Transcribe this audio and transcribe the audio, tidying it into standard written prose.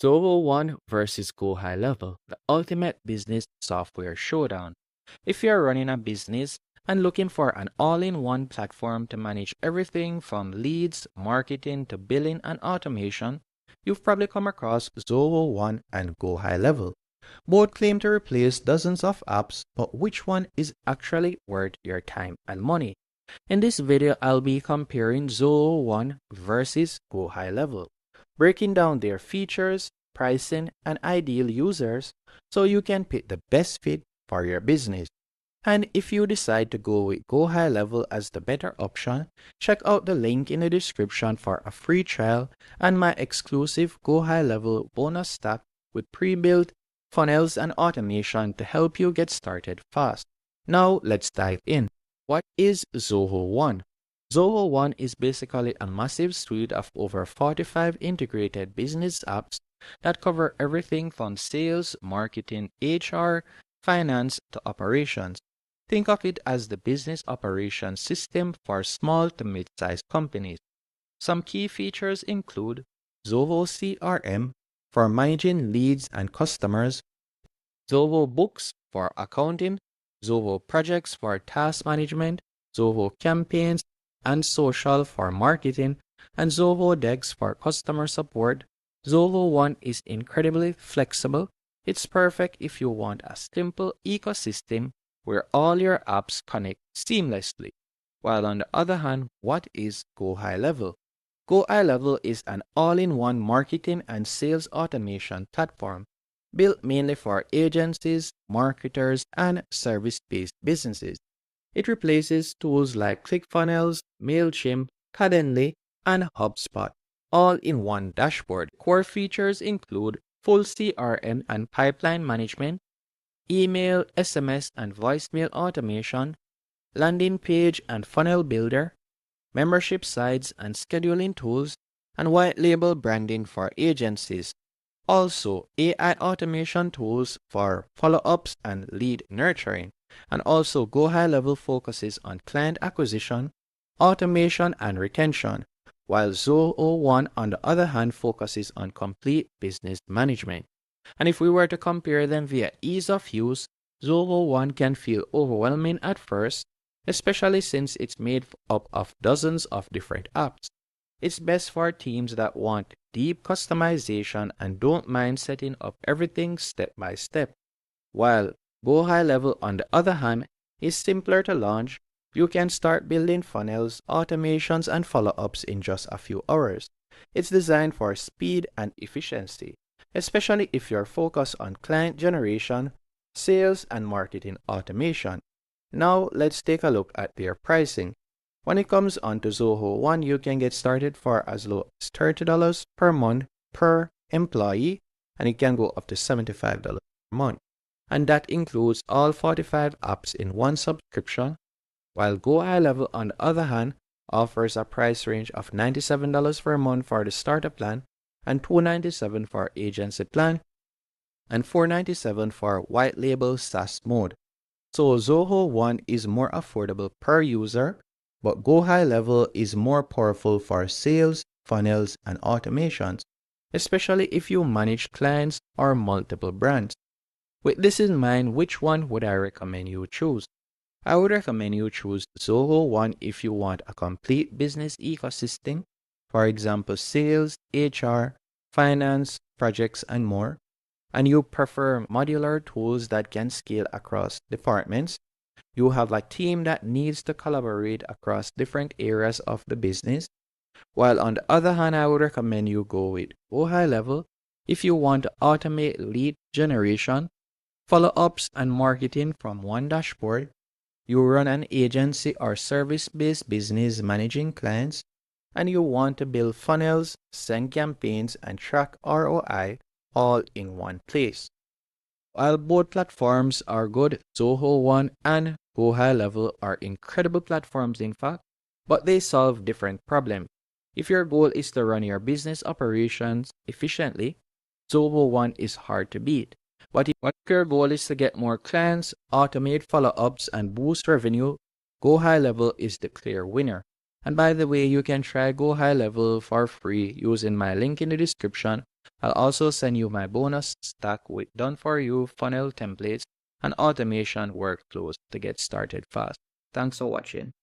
Zoho One versus GoHighLevel, the ultimate business software showdown. If you're running a business and looking for an all-in-one platform to manage everything from leads, marketing to billing and automation, you've probably come across Zoho One and GoHighLevel. Both claim to replace dozens of apps, but which one is actually worth your time and money? In this video, I'll be comparing Zoho One versus GoHighLevel, breaking down their features, pricing, and ideal users so you can pick the best fit for your business. And if you decide to go with GoHighLevel as the better option, check out the link in the description for a free trial and my exclusive GoHighLevel bonus stack with pre-built funnels and automation to help you get started fast. Now let's dive in. What is Zoho One? Zoho One is basically a massive suite of over 45 integrated business apps that cover everything from sales, marketing, HR, finance to operations. Think of it as the business operations system for small to mid-sized companies. Some key features include Zoho CRM for managing leads and customers, Zoho Books for accounting, Zoho Projects for task management, Zoho Campaigns and social for marketing, and Zoho Decks for customer support. Zoho One is incredibly flexible. It's perfect if you want a simple ecosystem where all your apps connect seamlessly. While on the other hand, what is GoHighLevel? GoHighLevel is an all-in-one marketing and sales automation platform built mainly for agencies, marketers, and service-based businesses. It replaces tools like ClickFunnels, MailChimp, Calendly, and HubSpot, all in one dashboard. Core features include full CRM and pipeline management, email, SMS, and voicemail automation, landing page and funnel builder, membership sites and scheduling tools, and white label branding for agencies. Also, AI automation tools for follow-ups and lead nurturing. And also, GoHighLevel focuses on client acquisition, automation, and retention, while Zoho One, on the other hand, focuses on complete business management. And if we were to compare them via ease of use, Zoho One can feel overwhelming at first, especially since it's made up of dozens of different apps. It's best for teams that want deep customization and don't mind setting up everything step by step. While GoHighLevel, on the other hand, is simpler to launch. You can start building funnels, automations, and follow-ups in just a few hours. It's designed for speed and efficiency, especially if you're focused on client generation, sales, and marketing automation. Now, let's take a look at their pricing. When it comes onto Zoho One, you can get started for as low as $30 per month per employee, and it can go up to $75 per month. And that includes all 45 apps in one subscription, while GoHighLevel, on the other hand, offers a price range of $97 per month for the starter plan, and $297 for agency plan, and $497 for white label SaaS mode. So Zoho One is more affordable per user, but GoHighLevel is more powerful for sales, funnels, and automations, especially if you manage clients or multiple brands. With this in mind, which one would I recommend you choose? I would recommend you choose Zoho One if you want a complete business ecosystem, for example, sales, HR, finance, projects, and more, and you prefer modular tools that can scale across departments. You have a team that needs to collaborate across different areas of the business. While on the other hand, I would recommend you go with GoHighLevel if you want to automate lead generation, follow-ups, and marketing from one dashboard. You run an agency or service-based business managing clients, and you want to build funnels, send campaigns, and track ROI all in one place. While both platforms are good, Zoho One and GoHighLevel are incredible platforms in fact, but they solve different problems. If your goal is to run your business operations efficiently, Zoho One is hard to beat. But if your goal is to get more clients, automate follow-ups, and boost revenue, GoHighLevel is the clear winner. And by the way, you can try GoHighLevel for free using my link in the description I'll also send you my bonus stack with done-for-you funnel templates and automation workflows to get started fast. Thanks for watching.